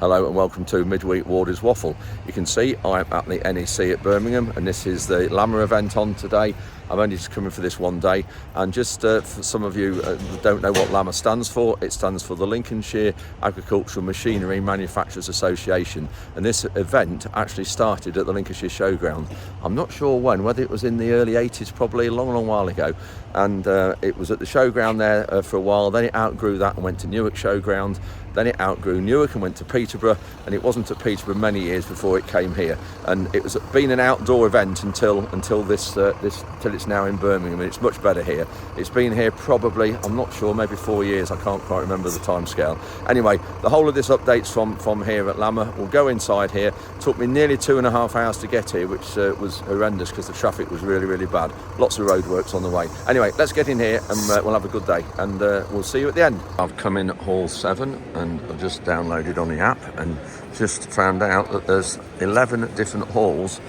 Hello and welcome to Midweek Warder's Waffle. You can see I'm at the NEC at Birmingham and this is the Lamma event on today. I'm only just coming for this one day, and just for some of you who don't know what Lamma stands for, it stands for the Lincolnshire Agricultural Machinery Manufacturers Association, and this event actually started at the Lincolnshire Showground. I'm not sure when, whether it was in the early 80s, probably a long while ago, and it was at the Showground there for a while. Then it outgrew that and went to Newark Showground. Then it outgrew Newark and went to Peterborough, and it wasn't at Peterborough many years before it came here. And it was been an outdoor event until this till it's now in Birmingham, and it's much better here. It's been here probably, I'm not sure, maybe 4 years. I can't quite remember the time scale. Anyway, the whole of this update's from here at Lamma. We'll go inside here. It took me nearly 2.5 hours to get here, which was horrendous because the traffic was really bad. Lots of roadworks on the way. Anyway, let's get in here and we'll have a good day, and we'll see you at the end. I've come in Hall 7 and I've just downloaded on the app and just found out that there's 11 different halls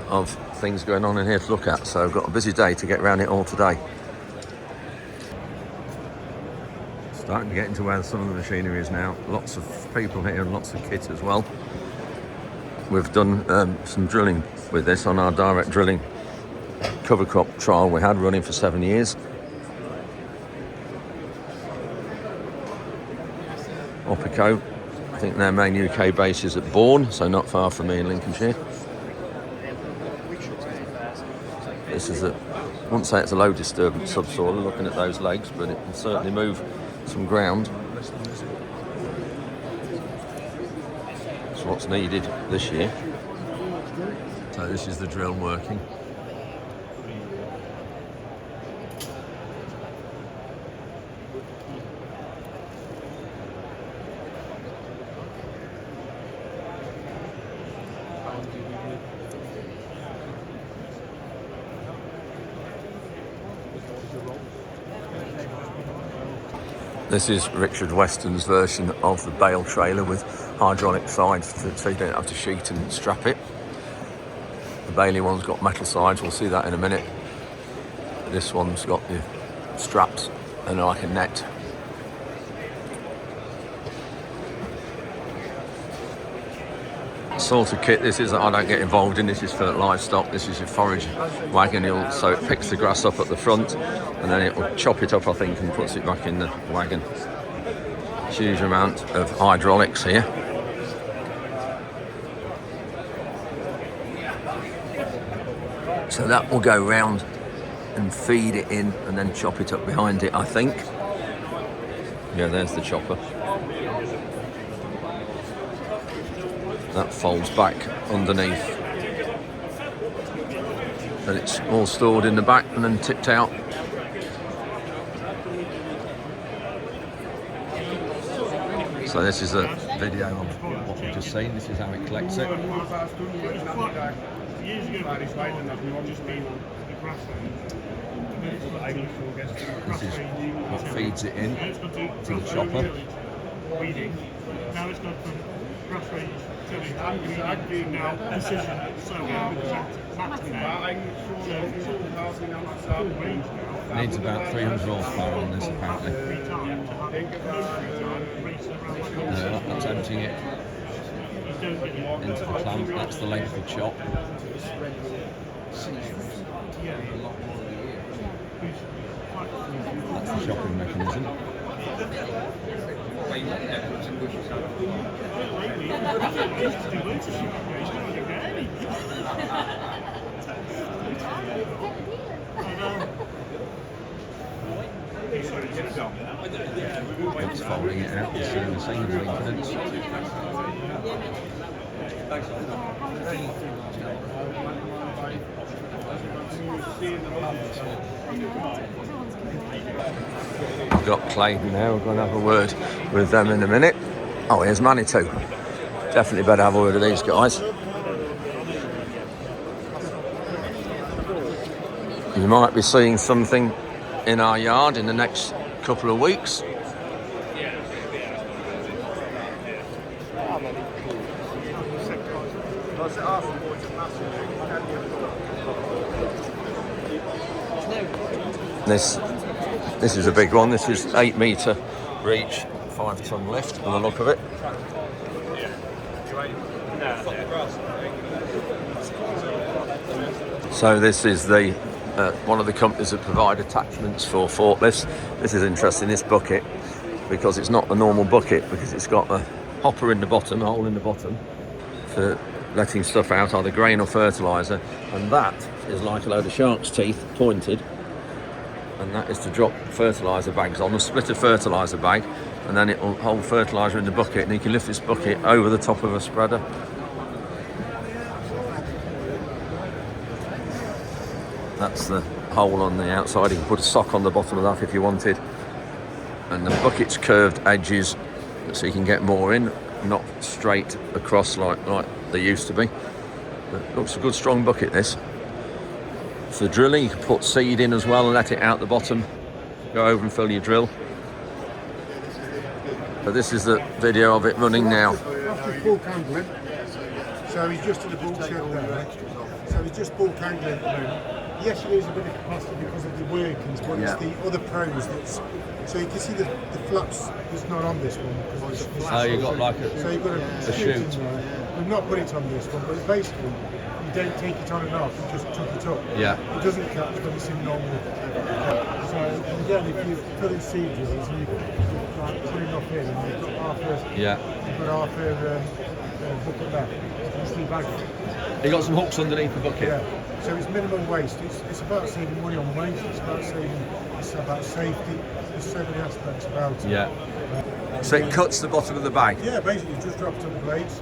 of things going on in here to look at, so I've got a busy day to get around it all today. Starting to get into where some of the machinery is now. Lots of people here and lots of kit as well. We've done some drilling with this on our direct drilling cover crop trial we had running for 7 years. Oppico, I think their main UK base is at Bourne, so not far from me in Lincolnshire. This is I wouldn't say it's a low disturbance subsoil looking at those legs, but it can certainly move some ground. That's what's needed this year. So this is the drill working. This is Richard Weston's version of the bale trailer with hydraulic sides so you don't have to sheet and strap it. The Bailey one's got metal sides, we'll see that in a minute. This one's got the straps and like a net. Sort of kit this is that I don't get involved in. This is for livestock. This is your forage wagon, so it picks the grass up at the front and then it will chop it up, I think, and puts it back in the wagon. Huge amount of hydraulics here. So that will go round and feed it in and then chop it up behind it, I think. Yeah, there's the chopper. That folds back underneath. And it's all stored in the back and then tipped out. So this is a video of what we've just seen. This is how it collects it. This is what feeds it in to the chopper. Now it's got from grass range to now precision. So Needs about 300 horsepower on this apparently. That's emptying it into the clamp. That's the length of chop. That's the chopping mechanism. It's folding it out, it's doing the same maintenance. I've got Clayton now, we're going to have a word with them in a minute. Oh, here's Manitou. Definitely better have a word with these guys. You might be seeing something in our yard in the next couple of weeks. This is a big one. This is 8 metre reach, 5 ton lift by the look of it. So this is the one of the companies that provide attachments for forklifts. This is interesting, this bucket, because it's not a normal bucket, because it's got a hopper in the bottom, a hole in the bottom, for letting stuff out, either grain or fertiliser, and that is like a load of shark's teeth pointed, and that is to drop fertiliser bags on, a split a fertiliser bag, and then it will hold fertiliser in the bucket, and you can lift this bucket over the top of a spreader. That's the hole on the outside. You can put a sock on the bottom of that if you wanted, and the bucket's curved edges so you can get more in, not straight across like they used to be. But it looks a good strong bucket, this. For drilling, you can put seed in as well and let it out the bottom, go over and fill your drill. So this is the video of it running now. After bulk angling, so he's just in the bulk shed there, so he's just bulk angling at the moment. Yes, there is a bit of capacity because of the workings, but it's the other pros that's. So you can see the flaps is not on this one. Because it's Oh, you've got like a, so you've got a chute in there. We've not put it on this one, but basically you don't take it on and off, you just tuck it up. Yeah. It doesn't catch when it's in normal. So again, if you fill in seed drills and you like putting up in and you've got half a bucket left, it's the bag. you got some hooks underneath the bucket. Yeah. So it's minimal waste. It's about saving money on waste. It's about safety. There's so many aspects about it. Yeah. So it cuts the bottom of the bag. Yeah, basically just drop it on the blades.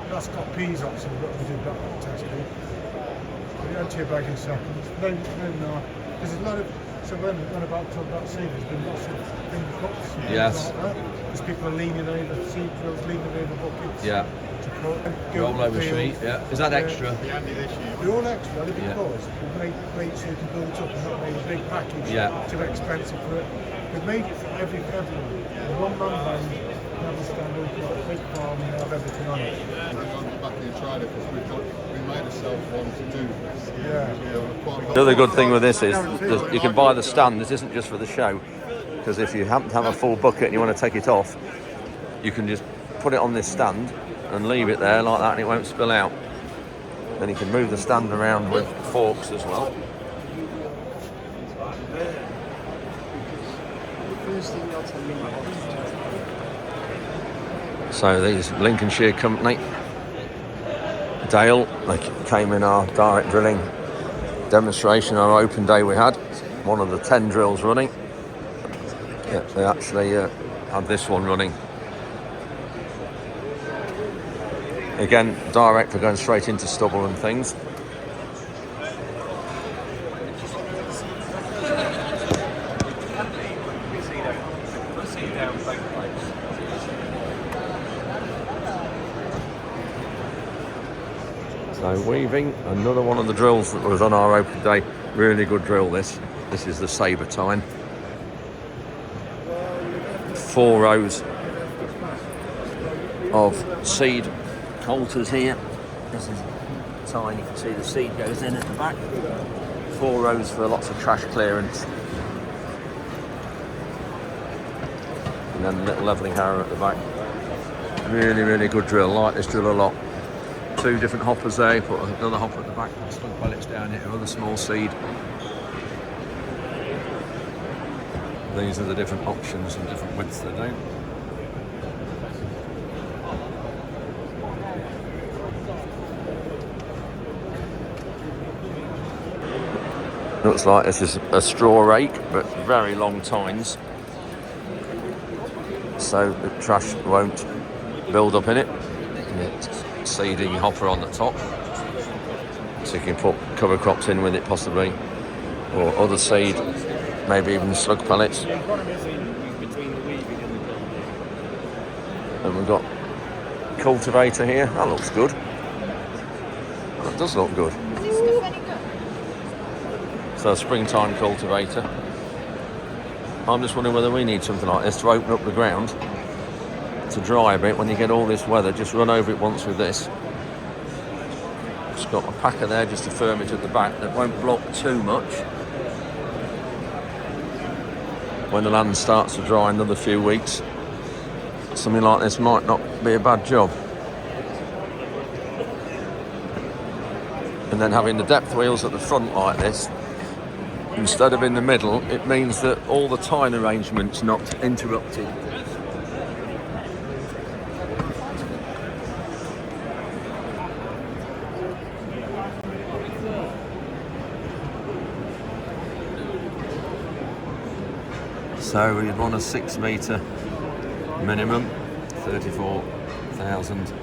That's got peas on, so we've got to do that test. Put it onto your bag in seconds. No. There's a lot of. So when about talk about seed, there's been lots of finger cuts. Yes. Like that, because people are leaning over seed drills, leaning over buckets. Yeah. Roll over sheet, yeah. Is that extra? They're all extra, because we've made so you can build it up and not make a big package too expensive for it. We've made it for everyone. One man band, have a standard, a big farm, and have everything on it. Back and tried it because we made ourselves one to do this. Yeah. The other good thing with this is you can buy the stand. This isn't just for the show, because if you happen to have a full bucket and you want to take it off, you can just put it on this stand and leave it there like that, and it won't spill out. Then you can move the stand around with forks as well. So these Lincolnshire company, Dale, they came in our direct drilling demonstration, our open day we had, one of the 10 drills running. Yeah, they actually had this one running. Again, direct for going straight into stubble and things. So weaving, another one of the drills that was on our open day. Really good drill this. This is the Sabertine. 4 rows of seed halters here. This is tiny. You can see the seed goes in at the back. 4 rows for lots of trash clearance. And then a little levelling harrow at the back. Really, really good drill. Like this drill a lot. 2 different hoppers there. Put another hopper at the back. Slug pellets down here. Another small seed. These are the different options and different widths they do. Looks like this is a straw rake, but very long tines, so the trash won't build up in it. And it's seeding hopper on the top, so you can put cover crops in with it possibly, or other seed, maybe even slug pellets. And we've got cultivator here. That looks good. That does look good. So a springtime cultivator. I'm just wondering whether we need something like this to open up the ground to dry a bit. When you get all this weather, just run over it once with this. It's got a packer there just to firm it at the back that won't block too much. When the land starts to dry in another few weeks, something like this might not be a bad job. And then having the depth wheels at the front like this, instead of in the middle, it means that all the tyre arrangement's not interrupted. So we'd want a 6 metre minimum, 34,000,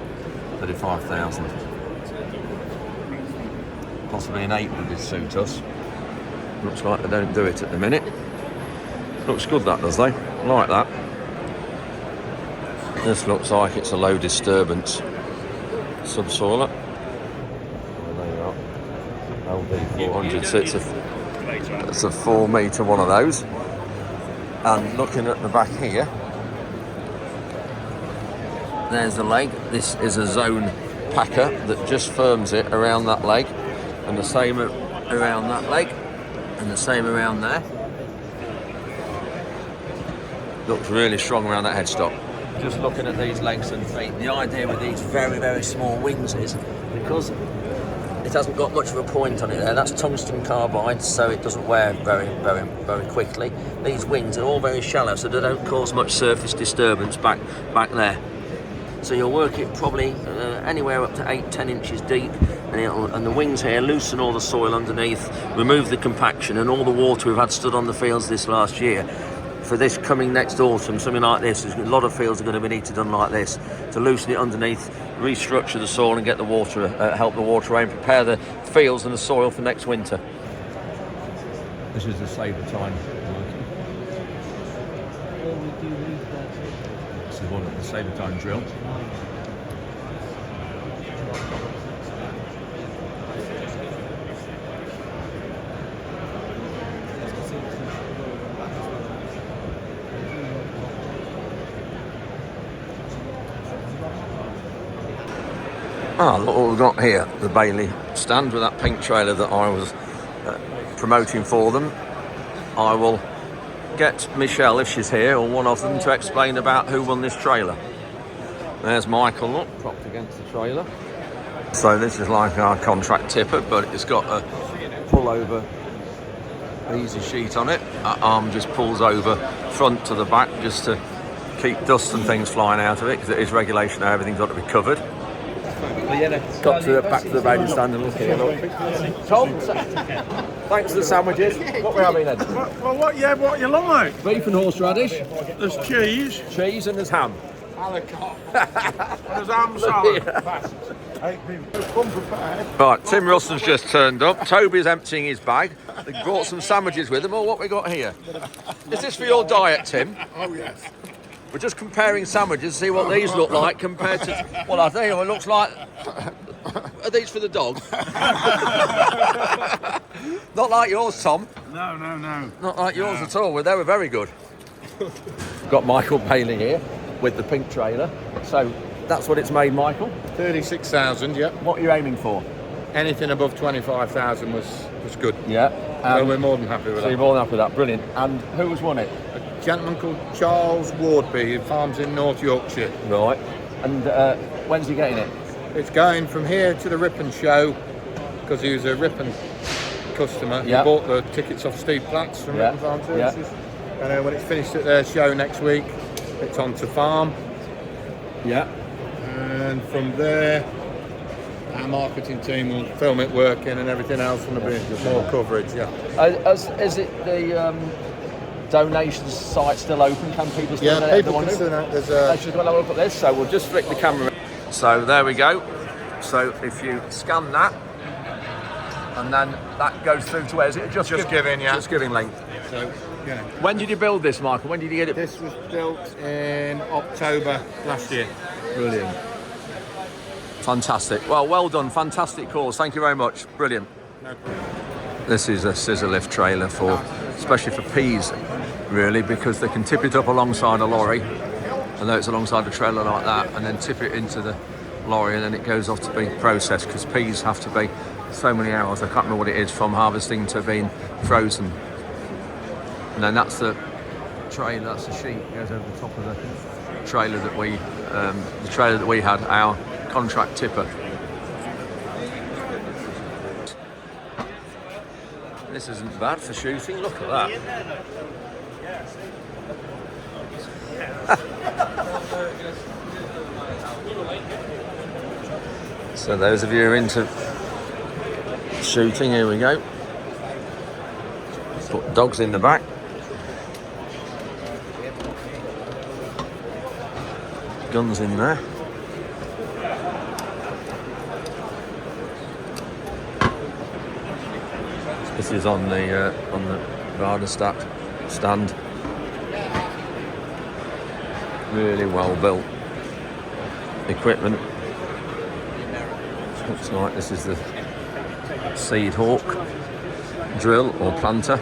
35,000. Possibly an 8 would suit us. Looks like they don't do it at the minute. Looks good, that does, though. I like that. This looks like it's a low disturbance subsoiler. There you are. LD400, so it's a 4 metre one of those. And looking at the back here, there's the leg. This is a zone packer that just firms it around that leg, and the same around that leg, and the same around there. Looks really strong around that headstock. Just looking at these legs and feet, the idea with these very, very small wings is, because it hasn't got much of a point on it there, that's tungsten carbide, so it doesn't wear very, very, very quickly. These wings are all very shallow, so they don't cause much surface disturbance back there. So you'll work it probably anywhere up to 8-10 inches deep, and the wings here loosen all the soil underneath, remove the compaction, and all the water we've had stood on the fields this last year. For this coming next autumn, something like this, a lot of fields are going to be needed done like this, to loosen it underneath, restructure the soil and get the water, help the water and prepare the fields and the soil for next winter. This is the sabre time. This is one of the sabre time drill. Look what we've got here, the Bailey stand with that pink trailer that I was promoting for them. I will get Michelle, if she's here, or one of them, to explain about who won this trailer. There's Michael, look, propped against the trailer. So this is like our contract tipper, but it's got a pull-over easy sheet on it. That arm just pulls over front to the back just to keep dust and things flying out of it, because it is regulation now, everything's got to be covered. Got to back to the Bailey stand and look here. Look. Tom, thanks for the sandwiches. What are we having then? What you like? Beef and horseradish. There's cheese. Cheese and there's ham. There's ham salad. Right, Tim Russell's just turned up. Toby's emptying his bag. They brought some sandwiches with him. Oh, what we got here? Is this for your diet, Tim? Oh, yes. We're just comparing sandwiches to see what these look like compared to... Well, I think it looks like... Are these for the dog? Not like yours, Tom. No. Not like yours at all. Well, they were very good. Got Michael Bailey here with the pink trailer. So that's what it's made, Michael. 36,000, yeah. What are you aiming for? Anything above 25,000 was good. Yeah. So we're more than happy with So that. you're more than happy with that. Brilliant. And who has won it? A gentleman called Charles Wardby, who farms in North Yorkshire. Right. And when's he getting it? It's going from here to the Ripon show, because he was a Ripon customer. Yeah. He bought the tickets off Steve Platts from Ripon Farm Services. And when it's finished at their show next week, it's on to farm. Yeah. And from there, our marketing team will film it working, and everything else will be more coverage. Yeah. Is it the donations site still open? Can people still Yeah, people can still know. There's Let's just have a look at this. So we'll just flick the camera. So there we go. So if you scan that, and then that goes through to where is it? Just giving, yeah. Just giving link. So, yeah. When did you build this, Michael? When did you get it? This was built in October last year. Brilliant. Fantastic. Well done. Fantastic cause. Thank you very much. Brilliant. No problem. This is a scissor lift trailer for, especially for peas, really, because they can tip it up alongside a lorry, and though it's alongside a trailer like that, and then tip it into the lorry, and then it goes off to be processed, because peas have to be so many hours, I can't remember what it is, from harvesting to being frozen. And then that's the trailer, that's the sheet, goes over the top of the trailer that we, had, our contract tipper. This isn't bad for shooting. Look at that. So those of you who are into shooting, here we go. Put dogs in the back. Guns in there. This is on the Varderstadt stand. Really well built equipment. Looks like this is the Seed Hawk drill or planter.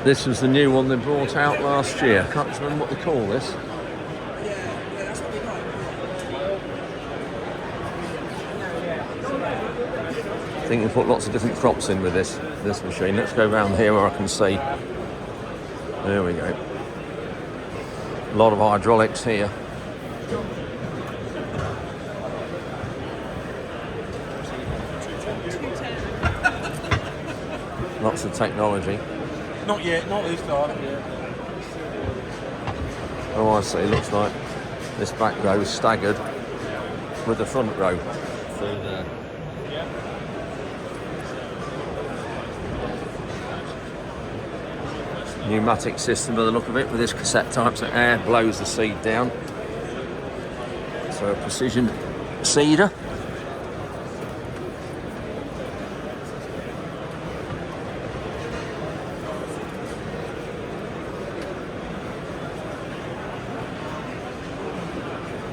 This was the new one they brought out last year. I can't remember what they call this. I think they put lots of different crops in with this machine. Let's go around here where I can see. There we go. A lot of hydraulics here. Lots of technology. Not yet, not this time. Yeah. Oh, I see. Looks like this back row is staggered with the front row through there. Pneumatic system by the look of it, with this cassette type, so air blows the seed down. So a precision seeder.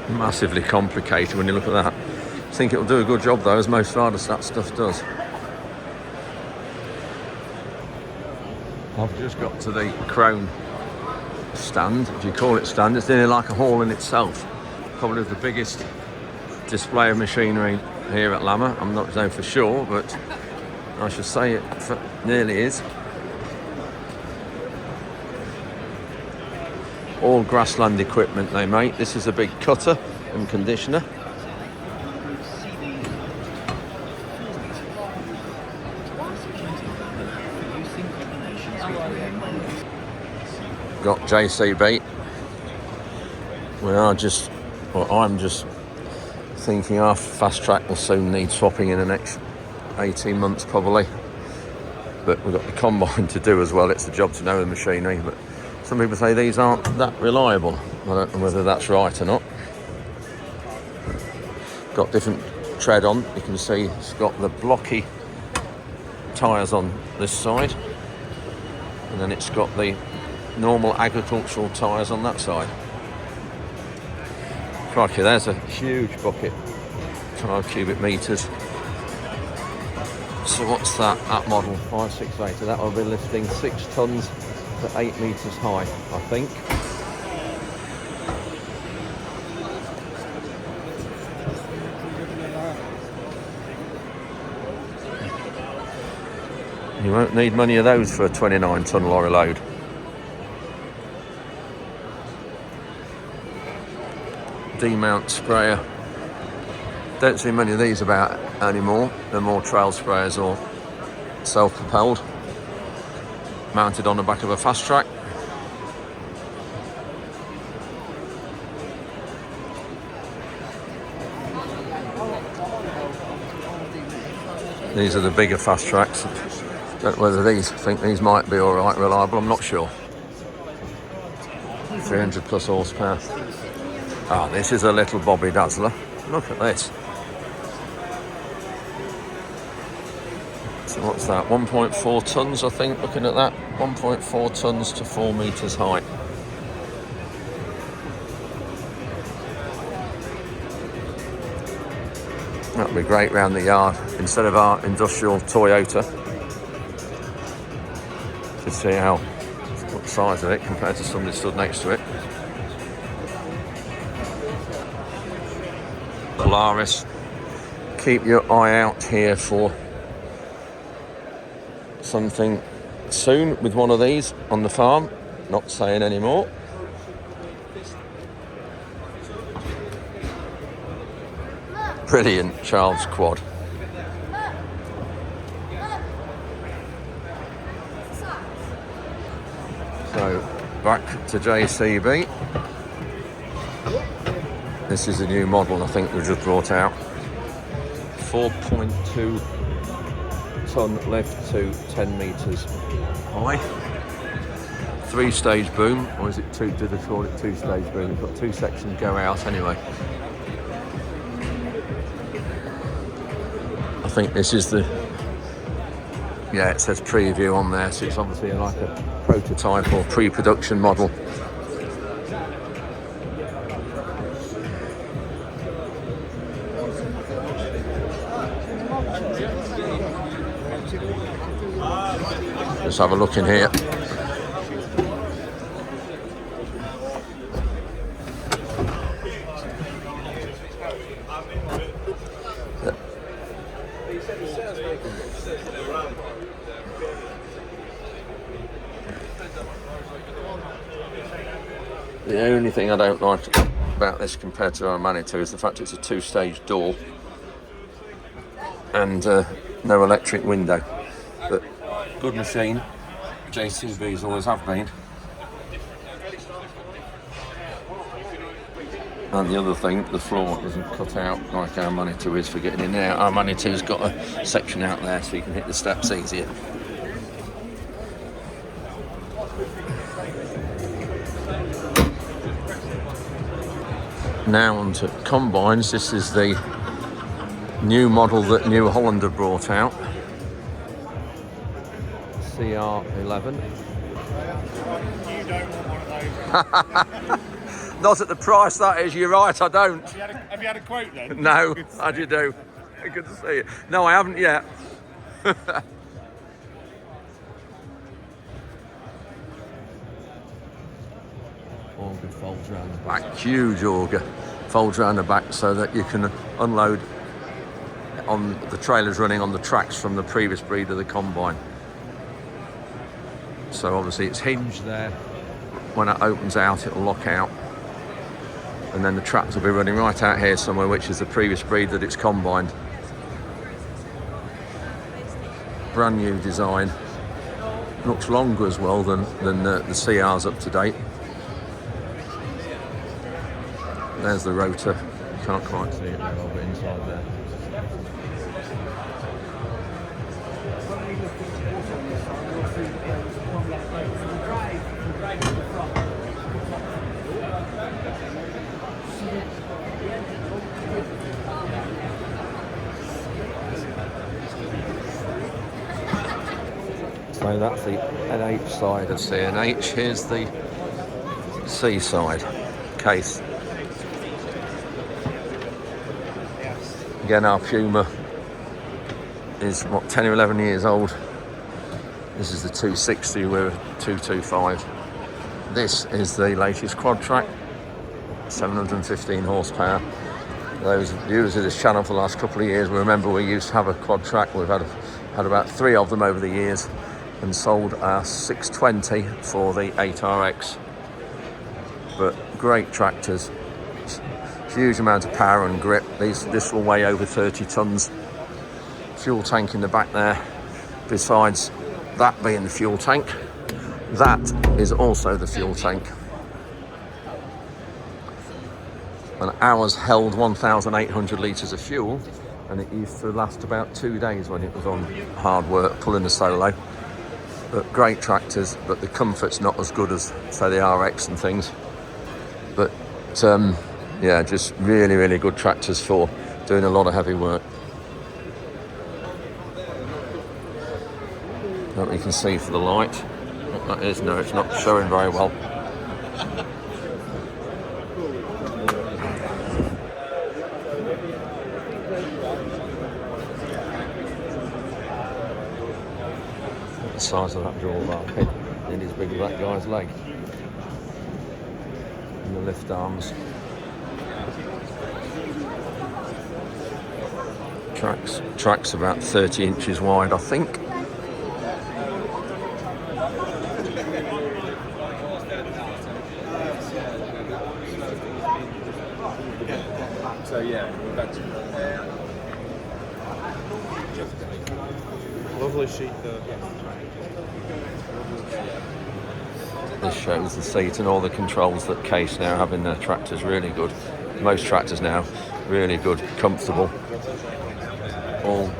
Massively complicated when you look at that. I think it'll do a good job though, as most Varderstadt stuff does. I've just got to the Crone stand, if you call it stand. It's nearly like a hall in itself. Probably the biggest display of machinery here at Lamma. I'm not known for sure, but I should say it nearly is. All grassland equipment they make. This is a big cutter and conditioner. Got JCB. I'm just thinking our fast track will soon need swapping in the next 18 months probably. But we've got the combine to do as well. It's the job to know the machinery, but some people say these aren't that reliable. I don't know whether that's right or not. Got different tread on. You can see it's got the blocky tyres on this side, and then it's got the normal agricultural tyres on that side. Crikey, there's a huge bucket, 12 cubic metres. So what's that? That model 568, so that will be lifting 6 tonnes to 8 metres high, I think. You won't need many of those for a 29-tonne lorry load. D-mount sprayer. Don't see many of these about anymore. They're more trail sprayers or self-propelled, mounted on the back of a fast track. These are the bigger fast tracks. Don't know whether I think these might be alright reliable, I'm not sure. 300 plus horsepower. Ah, this is a little Bobby Dazzler. Look at this. So what's that? 1.4 tonnes, I think, looking at that. 1.4 tonnes to 4 metres high. That'll be great round the yard instead of our industrial Toyota. To see what size of it compared to somebody stood next to it. keep your eye out here for something soon with one of these on the farm. Not saying any more. Brilliant Charles quad. So back to JCB. This is a new model I think we just brought out. 4.2 ton lift to 10 metres high. 3-stage boom, or is it two? Do they call it 2-stage boom? We've got 2 sections go out anyway. I think this is the, yeah, it says preview on there, so it's obviously like a prototype or pre-production model. Let's have a look in here. The only thing I don't like about this compared to our Manitou is the fact it's a 2-stage door and no electric window. But good machine, JCBs always have been. And the other thing, the floor isn't cut out like our Manitou is for getting in there. Our Manitou's got a section out there so you can hit the steps easier. Now on to combines. This is the new model that New Holland have brought out. CR11. You don't want one of those. Not at the price that is, you're right, I don't. Have you had a quote then? No, how do you do? Good to see you. No, I haven't yet. Auger folds around the back, huge auger folds around the back so that you can unload on the trailers running on the tracks from the previous breed of the combine. So obviously it's hinged there. When it opens out, it'll lock out, and then the tracks will be running right out here somewhere, which is the previous breed that it's combined. Brand new design. Looks longer as well than the CR's up to date. There's the rotor. You can't quite see it there, I'll be inside there. So that's the NH side of CNH. Here's the C side case. Again, our Puma is what, 10 or 11 years old. This is the 260, we're 225. This is the latest quad track, 715 horsepower. Those viewers of this channel for the last couple of years will remember we used to have a quad track. We've had about 3 of them over the years and sold our 620 for the 8RX. But great tractors, huge amount of power and grip. This will weigh over 30 tons. Fuel tank in the back there. Besides that being the fuel tank, that is also the fuel tank. And ours held 1,800 litres of fuel, and it used to last about 2 days when it was on hard work pulling a solo. But great tractors, but the comfort's not as good as, say, the RX and things. But yeah, just really, really good tractors for doing a lot of heavy work. That we can see for the light. What that is, no, it's not showing very well. The size of that drawbar head nearly as big as that guy's leg. And the lift arms. Track's about 30 inches wide, I think. So yeah, that's lovely sheet though. This shows the seat and all the controls that Case now have in their tractors. Really good. Most tractors now, really good, comfortable. All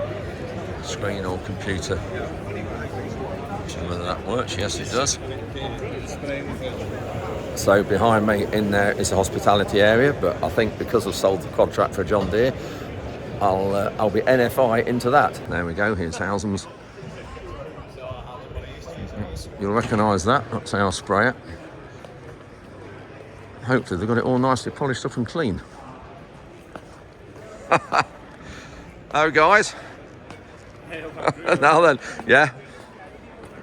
screen or computer. Whether that works? Yes, it does. So behind me in there is the hospitality area, but I think because I've sold the quad track for John Deere, I'll be NFI into that. There we go. Here's Housem's. You'll recognise that. That's our sprayer. Hopefully they've got it all nicely polished up and clean. Oh, guys. Now then, yeah.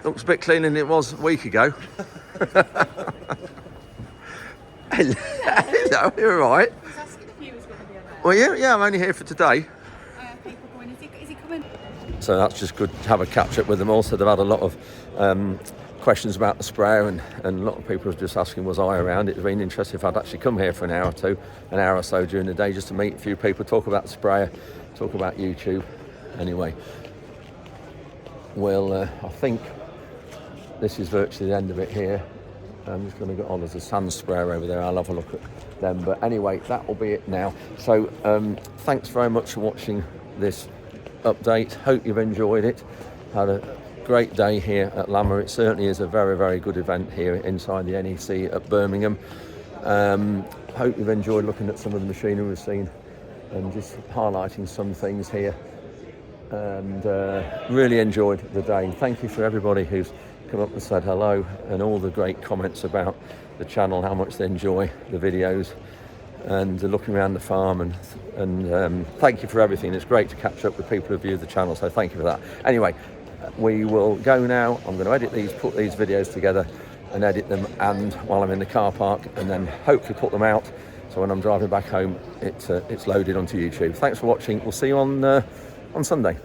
Looks a bit cleaner than it was a week ago. Hello, you're all right. I was asking if he was going to be around. Well, yeah, I'm only here for today. People going, is he coming? So that's just good to have a catch up with them. Also, they've had a lot of questions about the sprayer, and a lot of people are just asking, was I around? It's been interesting if I'd actually come here for an hour or so during the day, just to meet a few people, talk about the sprayer, talk about YouTube. Anyway, well, I think this is virtually the end of it here. I'm just going to go on. There's a sand sprayer over there. I'll have a look at them. But anyway, that will be it now. So thanks very much for watching this update. Hope you've enjoyed it. Had a great day here at Lamma. It certainly is a very, very good event here inside the NEC at Birmingham. Hope you've enjoyed looking at some of the machinery we've seen and just highlighting some things here. And really enjoyed the day. Thank you for everybody who's come up and said hello, and all the great comments about the channel, how much they enjoy the videos and looking around the farm, and thank you for everything. It's great to catch up with people who view the channel, so thank you for that. Anyway, we will go now. I'm going to edit these, put these videos together and edit them, and while I'm in the car park, and then hopefully put them out so when I'm driving back home it's loaded onto YouTube. Thanks for watching. We'll see you on Sunday.